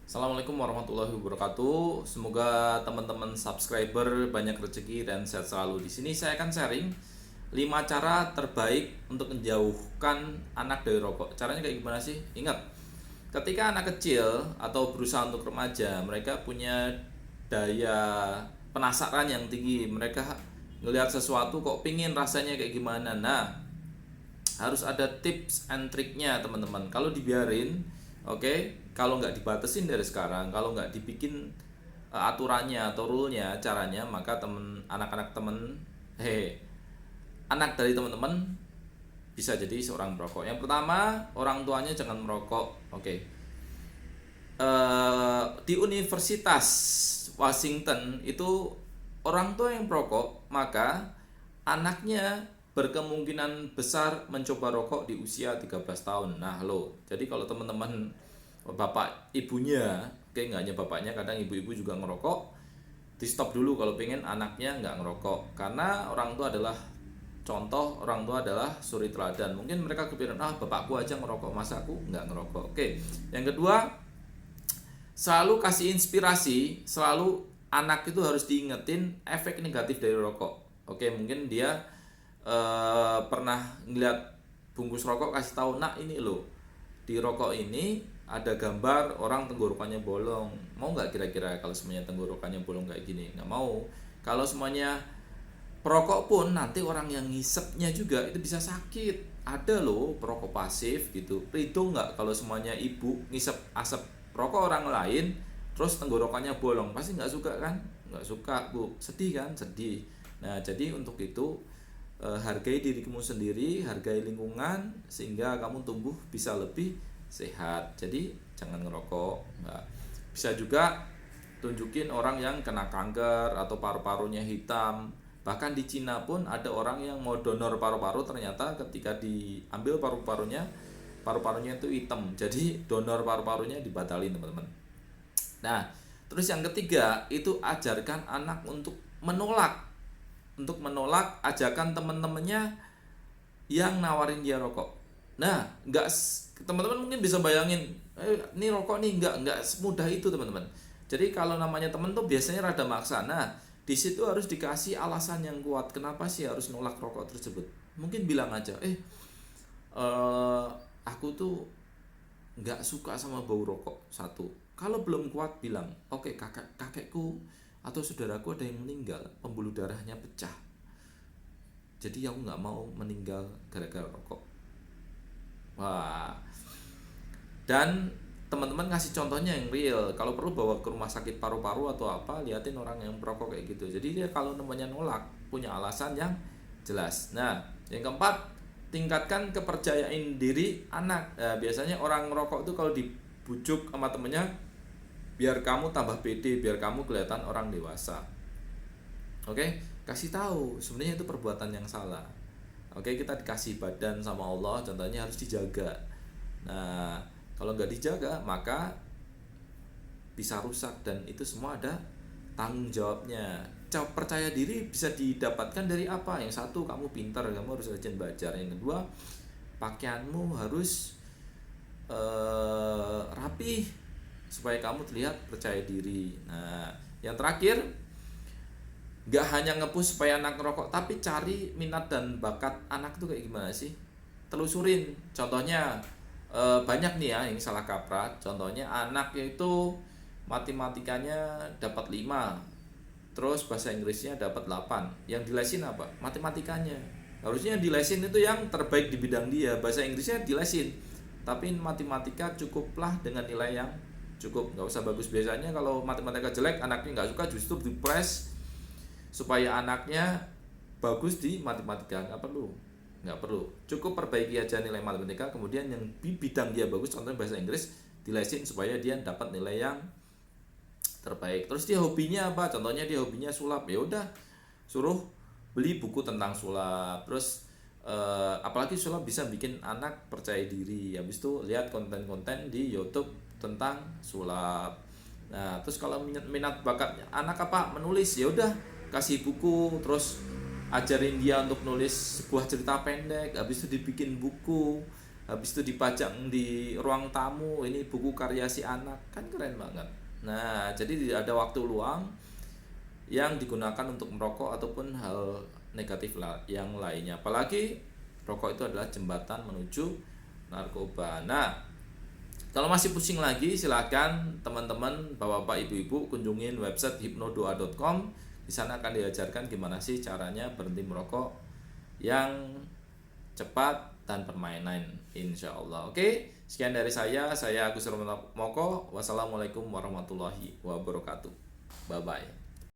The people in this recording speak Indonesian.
Assalamualaikum warahmatullahi wabarakatuh. Semoga teman-teman subscriber banyak rezeki dan sehat selalu. Di sini saya akan sharing 5 cara terbaik untuk menjauhkan anak dari rokok. Caranya kayak gimana sih? Ingat, ketika anak kecil atau berusaha untuk remaja, mereka punya daya penasaran yang tinggi. Mereka ngelihat sesuatu kok pingin rasanya kayak gimana. Nah, harus ada tips and triknya teman-teman. Kalau dibiarin, oke, kalau nggak dibatasin dari sekarang, kalau nggak dibikin aturannya atau rule-nya, caranya, maka anak-anak temen, anak dari teman-teman bisa jadi seorang perokok. Yang pertama, orang tuanya jangan merokok. Oke. Di Universitas Washington itu orang tua yang perokok, maka anaknya berkemungkinan besar mencoba rokok di usia 13 tahun. Nah, lo. Jadi kalau teman-teman bapak ibunya, oke, nggak hanya bapaknya, kadang ibu-ibu juga ngerokok, di stop dulu kalau pengen anaknya nggak ngerokok. Karena orang tua adalah contoh, orang tua adalah suri teladan. Mungkin mereka kepikiran, bapakku aja ngerokok, masa aku nggak ngerokok. Oke. Yang kedua, selalu kasih inspirasi, selalu anak itu harus diingetin efek negatif dari rokok. Oke, mungkin dia pernah ngeliat bungkus rokok, kasih tahu, nak ini loh, di rokok ini ada gambar orang tenggorokannya bolong, mau nggak kira-kira kalau semuanya tenggorokannya bolong kayak gini? Nggak mau. Kalau semuanya perokok pun nanti orang yang ngisepnya juga itu bisa sakit. Ada loh perokok pasif gitu. Ridho nggak kalau semuanya ibu ngisep asap rokok orang lain terus tenggorokannya bolong? Pasti nggak suka kan? Nggak suka, bu. Sedih kan? Sedih. Nah, jadi untuk itu hargai dirimu sendiri, hargai lingkungan, sehingga kamu tumbuh bisa lebih sehat. Jadi jangan ngerokok. Nah, bisa juga tunjukin orang yang kena kanker atau paru-parunya hitam. Bahkan di Cina pun ada orang yang mau donor paru-paru, ternyata ketika diambil paru-parunya itu hitam. Jadi donor paru-parunya dibatalin, teman-teman. Nah, terus yang ketiga itu ajarkan anak untuk menolak ajakan teman-temannya yang nawarin dia rokok. Nah, nggak teman-teman mungkin bisa bayangin, ini rokok nih nggak semudah itu, teman-teman. Jadi kalau namanya teman tuh biasanya rada maksa. Nah, di situ harus dikasih alasan yang kuat. Kenapa sih harus nolak rokok tersebut? Mungkin bilang aja, aku tuh nggak suka sama bau rokok. Satu. Kalau belum kuat bilang, oke, kakekku atau saudaraku ada yang meninggal, pembuluh darahnya pecah, jadi aku nggak mau meninggal gara-gara rokok. Wah. Dan teman-teman ngasih contohnya yang real. Kalau perlu bawa ke rumah sakit paru-paru atau apa, liatin orang yang perokok kayak gitu. Jadi dia kalau namanya nolak punya alasan yang jelas. Nah, yang keempat, tingkatkan kepercayaan diri anak. Nah, biasanya orang ngerokok itu kalau dibujuk sama temennya, biar kamu tambah pede, biar kamu kelihatan orang dewasa. Oke, kasih tahu sebenarnya itu perbuatan yang salah. Oke, kita dikasih badan sama Allah, contohnya harus dijaga. Nah, kalau nggak dijaga maka bisa rusak, dan itu semua ada tanggung jawabnya. Percaya diri bisa didapatkan dari apa? Yang satu, kamu pintar, kamu harus rajin belajar. Yang kedua, pakaianmu harus rapi supaya kamu terlihat percaya diri. Nah, yang terakhir, gak hanya nge-push supaya anak ngerokok, tapi cari minat dan bakat anak tuh kayak gimana sih, telusurin. Contohnya banyak nih ya yang salah kaprah. Contohnya anaknya itu matematikanya dapat 5, terus bahasa Inggrisnya dapat 8. Yang dilesin apa? Matematikanya. Harusnya yang dilesin itu yang terbaik di bidang dia. Bahasa Inggrisnya dilesin, tapi matematika cukuplah dengan nilai yang cukup, nggak usah bagus. Biasanya kalau matematika jelek anaknya nggak suka, justru dipres supaya anaknya bagus di matematika. Nggak perlu, cukup perbaiki aja nilai matematika, kemudian yang bidang dia bagus, contohnya bahasa Inggris, dilesin supaya dia dapat nilai yang terbaik. Terus dia hobinya apa? Contohnya dia hobinya sulap, ya udah suruh beli buku tentang sulap. Terus apalagi sulap bisa bikin anak percaya diri. Habis itu lihat konten-konten di YouTube tentang sulap. Nah, terus kalau minat bakatnya anak apa? Menulis, ya udah kasih buku, terus ajarin dia untuk nulis sebuah cerita pendek, habis itu dibikin buku. habis itu dipajang di ruang tamu, ini buku karya si anak, kan keren banget. Nah, jadi tidak ada waktu luang yang digunakan untuk merokok ataupun hal negatif yang lainnya. Apalagi rokok itu adalah jembatan menuju narkoba. Nah, kalau masih pusing lagi, silakan teman-teman, bapak-bapak, ibu-ibu kunjungin website hipnodoa.com. Di sana akan diajarkan gimana sih caranya berhenti merokok yang cepat dan permainan, insya Allah. Oke, sekian dari saya Agus Moko. Wassalamualaikum warahmatullahi wabarakatuh. Bye bye.